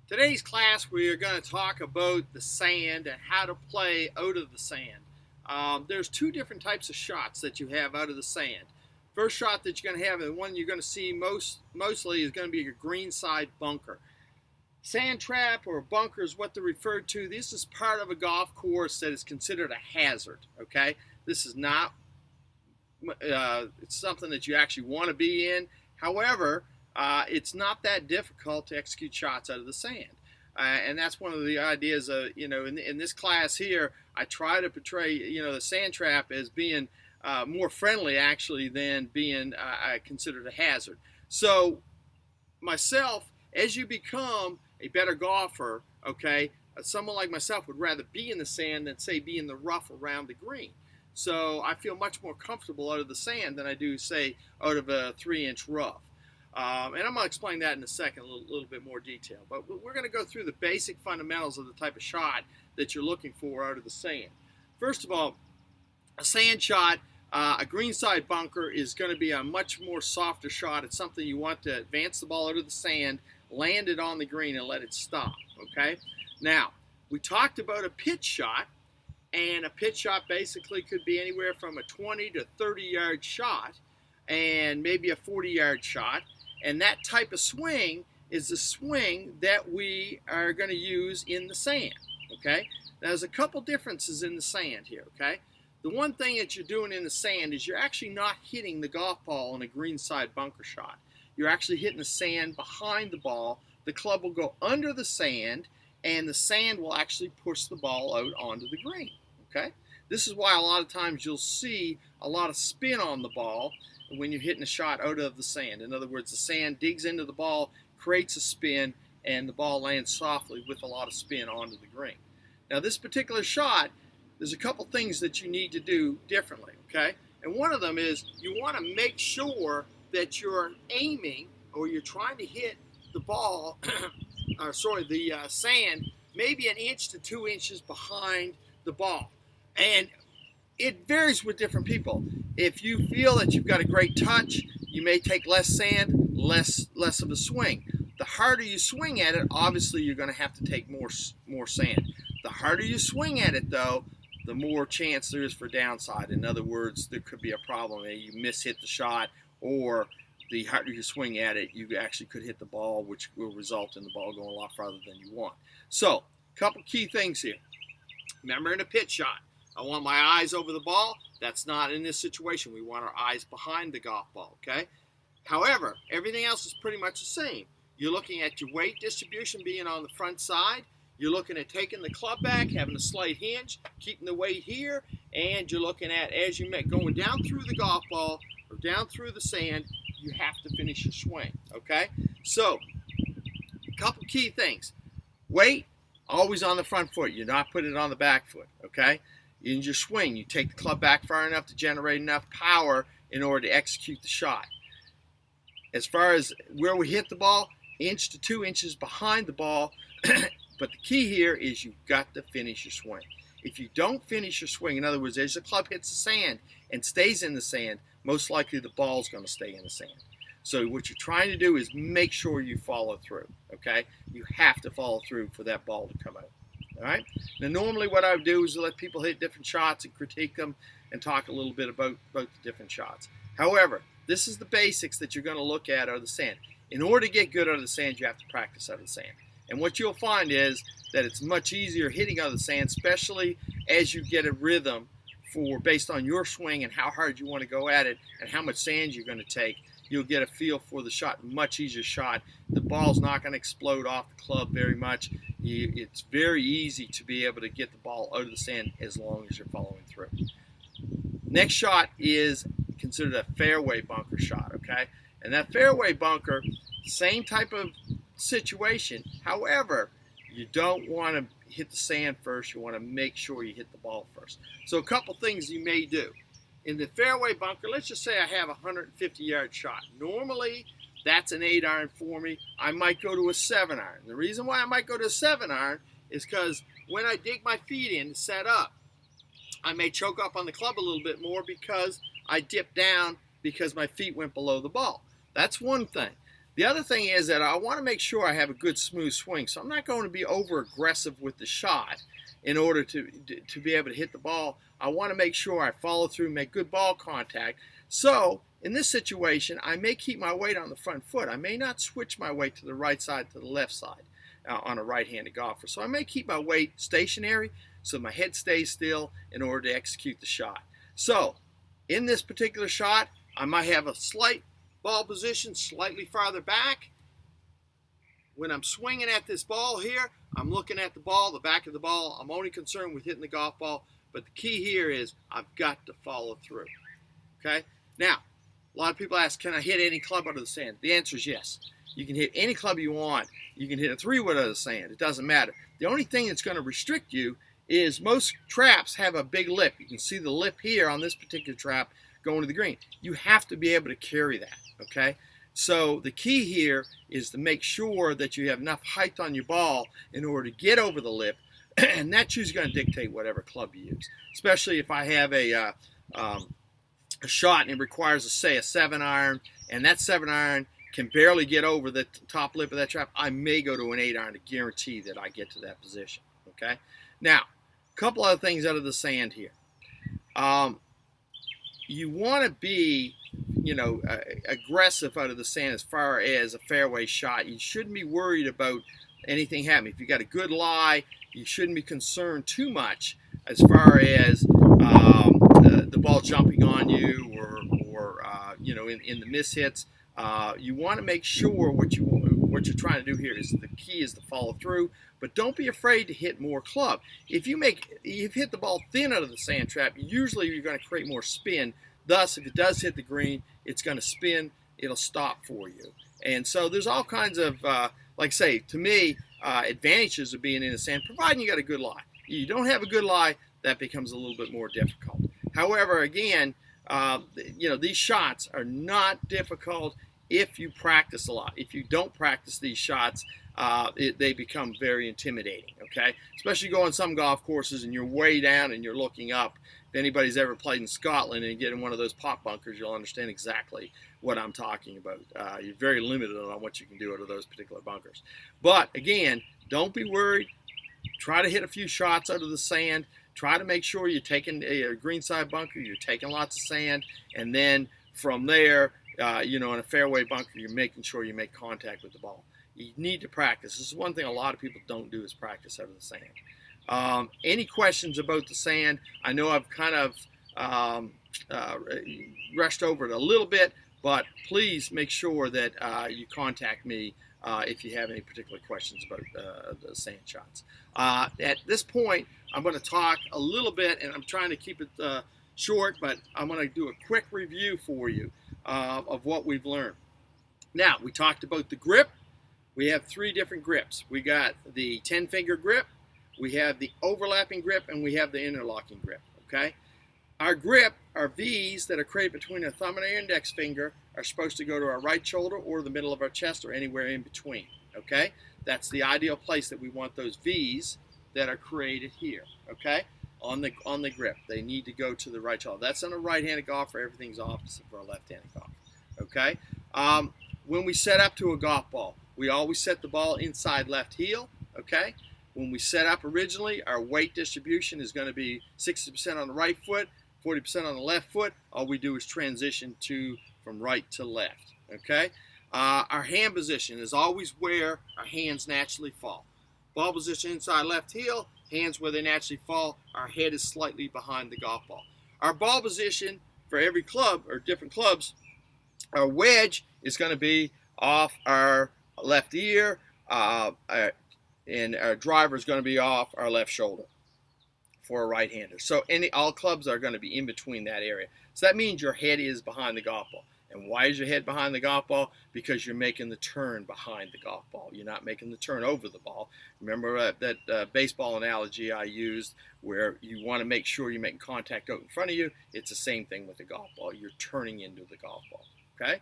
Today's class, we are going to talk about the sand and how to play out of the sand. There's two different types of shots that you have out of the sand. First shot that you're going to have, and the one you're going to see mostly, is going to be your greenside bunker. Sand trap or bunker is what they're referred to. This is part of a golf course that is considered a hazard. Okay, this is not it's something that you actually want to be in. However, it's not that difficult to execute shots out of the sand. And that's one of the ideas of, in this class here, I try to portray, the sand trap as being more friendly actually than being considered a hazard. So myself, as you become a better golfer, okay, someone like myself would rather be in the sand than say be in the rough around the green. So I feel much more comfortable out of the sand than I do, say, out of a 3-inch rough. And I'm going to explain that in a second, a little bit more detail. But we're going to go through the basic fundamentals of the type of shot that you're looking for out of the sand. First of all, a sand shot, a greenside bunker is going to be a much more softer shot. It's something you want to advance the ball out of the sand, land it on the green, and let it stop. Okay? Now, we talked about a pitch shot. And a pitch shot basically could be anywhere from a 20 to 30-yard shot and maybe a 40-yard shot. And that type of swing is the swing that we are going to use in the sand, okay? Now, there's a couple differences in the sand here, okay? The one thing that you're doing in the sand is you're actually not hitting the golf ball in a greenside bunker shot. You're actually hitting the sand behind the ball. The club will go under the sand, and the sand will actually push the ball out onto the green, okay? This is why a lot of times you'll see a lot of spin on the ball when you're hitting a shot out of the sand. In other words, the sand digs into the ball, creates a spin, and the ball lands softly with a lot of spin onto the green. Now, this particular shot, there's a couple things that you need to do differently, okay? And one of them is you want to make sure that you're aiming or you're trying to hit the ball, the sand, maybe 1 inch to 2 inches behind the ball. And it varies with different people. If you feel that you've got a great touch, you may take less sand, less of a swing. The harder you swing at it, obviously you're going to have to take more sand. The harder you swing at it, though, the more chance there is for downside. In other words, there could be a problem. You mishit the shot, or the harder you swing at it, you actually could hit the ball, which will result in the ball going a lot farther than you want. So, a couple key things here. Remember, in a pitch shot, I want my eyes over the ball. That's not in this situation. We want our eyes behind the golf ball, okay? However, everything else is pretty much the same. You're looking at your weight distribution being on the front side. You're looking at taking the club back, having a slight hinge, keeping the weight here, and you're looking at, as you make, going down through the golf ball or down through the sand, you have to finish your swing, okay? So, a couple key things. Weight, always on the front foot. You're not putting it on the back foot, okay? In your swing, you take the club back far enough to generate enough power in order to execute the shot. As far as where we hit the ball, 1 inch to 2 inches behind the ball, but the key here is you've got to finish your swing. If you don't finish your swing, in other words, as the club hits the sand and stays in the sand, most likely the ball's going to stay in the sand. So what you're trying to do is make sure you follow through, okay? You have to follow through for that ball to come out, all right? Now, normally what I would do is let people hit different shots and critique them and talk a little bit about the different shots. However, this is the basics that you're going to look at out of the sand. In order to get good out of the sand, you have to practice out of the sand. And what you'll find is that it's much easier hitting out of the sand, especially as you get a rhythm based on your swing and how hard you want to go at it and how much sand you're going to take. You'll get a feel for the shot, much easier shot. The ball's not going to explode off the club very much. It's very easy to be able to get the ball out of the sand as long as you're following through. Next shot is considered a fairway bunker shot, okay? And that fairway bunker, same type of situation. However, you don't want to hit the sand first. You want to make sure you hit the ball first. So a couple things you may do. In the fairway bunker, let's just say I have a 150-yard shot. Normally, that's an 8-iron for me. I might go to a 7-iron. The reason why I might go to a 7-iron is because when I dig my feet in to set up, I may choke up on the club a little bit more because I dipped down because my feet went below the ball. That's one thing. The other thing is that I want to make sure I have a good smooth swing, so I'm not going to be over aggressive with the shot in order to be able to hit the ball. I want to make sure I follow through, make good ball contact. So in this situation, I may keep my weight on the front foot. I may not switch my weight to the right side to the left side on a right-handed golfer. So I may keep my weight stationary so my head stays still in order to execute the shot. So in this particular shot, I might have a slight ball position slightly farther back. When I'm swinging at this ball here, I'm looking at the ball, the back of the ball. I'm only concerned with hitting the golf ball, but the key here is I've got to follow through. Okay? Now, a lot of people ask, can I hit any club out of the sand? The answer is yes. You can hit any club you want. You can hit a 3-wood out of the sand. It doesn't matter. The only thing that's going to restrict you is most traps have a big lip. You can see the lip here on this particular trap going to the green. You have to be able to carry that, okay? So the key here is to make sure that you have enough height on your ball in order to get over the lip, and that's usually going to dictate whatever club you use. Especially if I have a shot and it requires, say, a 7-iron, and that 7-iron can barely get over the top lip of that trap, I may go to an 8-iron to guarantee that I get to that position, okay? Now, a couple other things out of the sand here. You want to be, aggressive out of the sand as far as a fairway shot. You shouldn't be worried about anything happening. If you got a good lie, you shouldn't be concerned too much as far as the ball jumping on you or in the mishits. You want to make sure what you're trying to do here is the key is to follow through, but don't be afraid to hit more club. If you hit the ball thin out of the sand trap, usually you're going to create more spin. Thus, if it does hit the green, it's going to spin. It'll stop for you. And so there's all kinds of, like I say, to me, advantages of being in the sand, providing you got a good lie. You don't have a good lie, that becomes a little bit more difficult. However, again, these shots are not difficult if you practice a lot. If you don't practice these shots, they become very intimidating, okay? Especially go on some golf courses and you're way down and you're looking up. If anybody's ever played in Scotland and get in one of those pot bunkers, you'll understand exactly what I'm talking about. You're very limited on what you can do out of those particular bunkers. But again, don't be worried. Try to hit a few shots out of the sand. Try to make sure you're taking a greenside bunker, you're taking lots of sand, and then from there, in a fairway bunker, you're making sure you make contact with the ball. You need to practice. This is one thing a lot of people don't do is practice out of the sand. Any questions about the sand? I know I've kind of rushed over it a little bit, but please make sure that you contact me if you have any particular questions about the sand shots. At this point, I'm going to talk a little bit, and I'm trying to keep it short, but I'm going to do a quick review for you of what we've learned. Now, we talked about the grip. We have 3 different grips. We got the 10-finger grip, we have the overlapping grip, and we have the interlocking grip, okay? Our grip, our V's that are created between our thumb and our index finger are supposed to go to our right shoulder or the middle of our chest or anywhere in between, okay? That's the ideal place that we want those V's that are created here, okay? On the grip. They need to go to the right shoulder. That's on a right-handed golfer. Everything's opposite for a left-handed golfer, okay? When we set up to a golf ball, we always set the ball inside left heel, okay? When we set up originally, our weight distribution is going to be 60% on the right foot, 40% on the left foot. All we do is transition from right to left, okay? Our hand position is always where our hands naturally fall. Ball position inside left heel, hands where they naturally fall. Our head is slightly behind the golf ball. Our ball position for every club, or different clubs, our wedge is going to be off our left ear, and our driver is going to be off our left shoulder for a right-hander. So all clubs are going to be in between that area. So that means your head is behind the golf ball. And why is your head behind the golf ball? Because you're making the turn behind the golf ball. You're not making the turn over the ball. Remember that baseball analogy I used where you want to make sure you're making contact out in front of you? It's the same thing with the golf ball. You're turning into the golf ball, okay?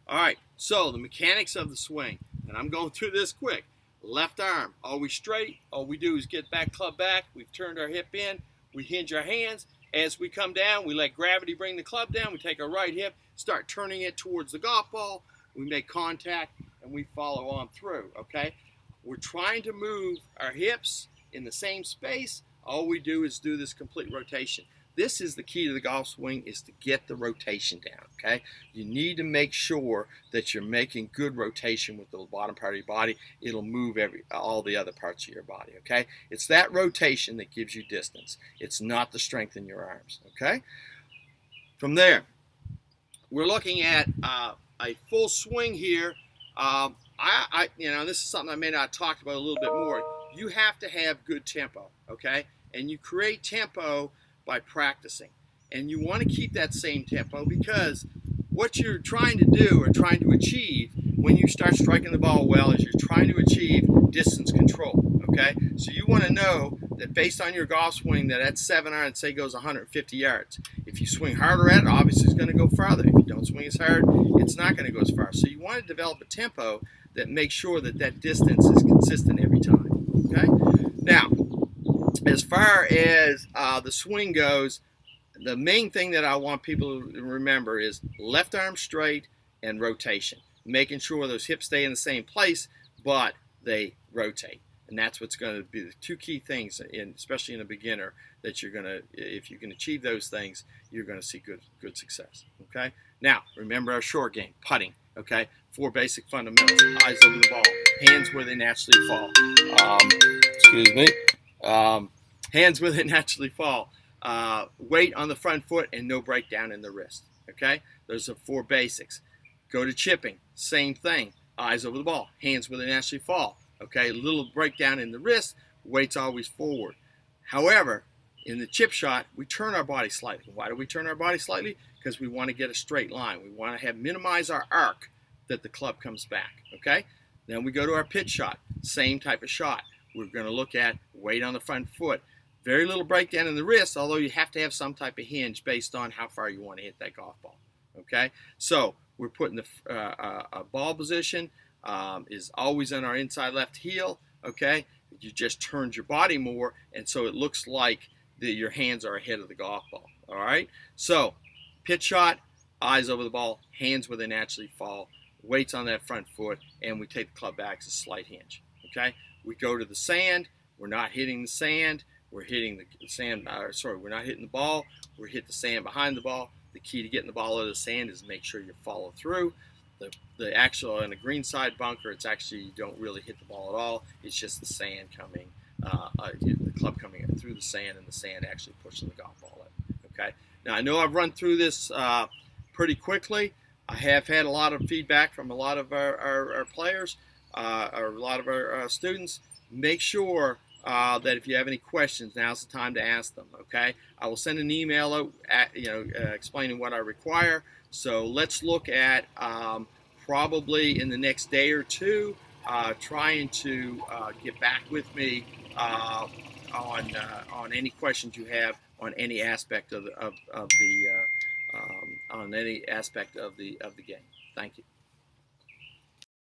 All right, so the mechanics of the swing, and I'm going through this quick. Left arm, always straight. All we do is get back club back. We've turned our hip in. We hinge our hands. As we come down, we let gravity bring the club down. We take our right hip, start turning it towards the golf ball. We make contact, and we follow on through, okay? We're trying to move our hips in the same space. All we do is do this complete rotation. This is the key to the golf swing, is to get the rotation down, okay? You need to make sure that you're making good rotation with the bottom part of your body. It'll move all the other parts of your body, okay? It's that rotation that gives you distance. It's not the strength in your arms, okay? From there, we're looking at a full swing here. This is something I may not talk about a little bit more. You have to have good tempo, okay? And you create tempo by practicing. And you want to keep that same tempo, because what you're trying to do or trying to achieve when you start striking the ball well is you're trying to achieve distance control, okay? So you want to know that based on your golf swing, that 7-iron, say, goes 150 yards. If you swing harder at it, obviously it's going to go farther. If you don't swing as hard, it's not going to go as far. So you want to develop a tempo that makes sure that that distance is consistent every time, okay? Now, as far as the swing goes, the main thing that I want people to remember is left arm straight and rotation, making sure those hips stay in the same place, but they rotate. And that's what's going to be the two key things, especially in a beginner, that you're going to, if you can achieve those things, you're going to see good success, okay? Now, remember our short game, putting, okay? 4 basic fundamentals: eyes over the ball, hands where they naturally fall. Hands where they naturally fall. Weight on the front foot and no breakdown in the wrist, okay? Those are 4 basics. Go to chipping, same thing. Eyes over the ball, hands where they naturally fall, okay? A little breakdown in the wrist, weight's always forward. However, in the chip shot, we turn our body slightly. Why do we turn our body slightly? Because we want to get a straight line. We want to minimize our arc that the club comes back, okay? Then we go to our pitch shot, same type of shot. We're going to look at weight on the front foot. Very little breakdown in the wrist, although you have to have some type of hinge based on how far you want to hit that golf ball, okay? So we're putting the ball position is always on our inside left heel, okay? You just turned your body more, and so it looks like your hands are ahead of the golf ball, all right? So pitch shot, eyes over the ball, hands where they naturally fall, weights on that front foot, and we take the club back as a slight hinge, okay? We go to the sand. We're not hitting the sand. We're hitting the sand, we're not hitting the ball. We're hitting the sand behind the ball. The key to getting the ball out of the sand is make sure you follow through. The actual, on the green side bunker, it's actually, you don't really hit the ball at all. It's just the sand coming, the club coming through the sand, and the sand actually pushing the golf ball in, okay? Now, I know I've run through this pretty quickly. I have had a lot of feedback from a lot of our players, or a lot of our students. Make sure that if you have any questions, now's the time to ask them, okay? I will send an email out, explaining what I require. So let's look at probably in the next day or two, trying to get back with me on any questions you have on any aspect of the game. Thank you.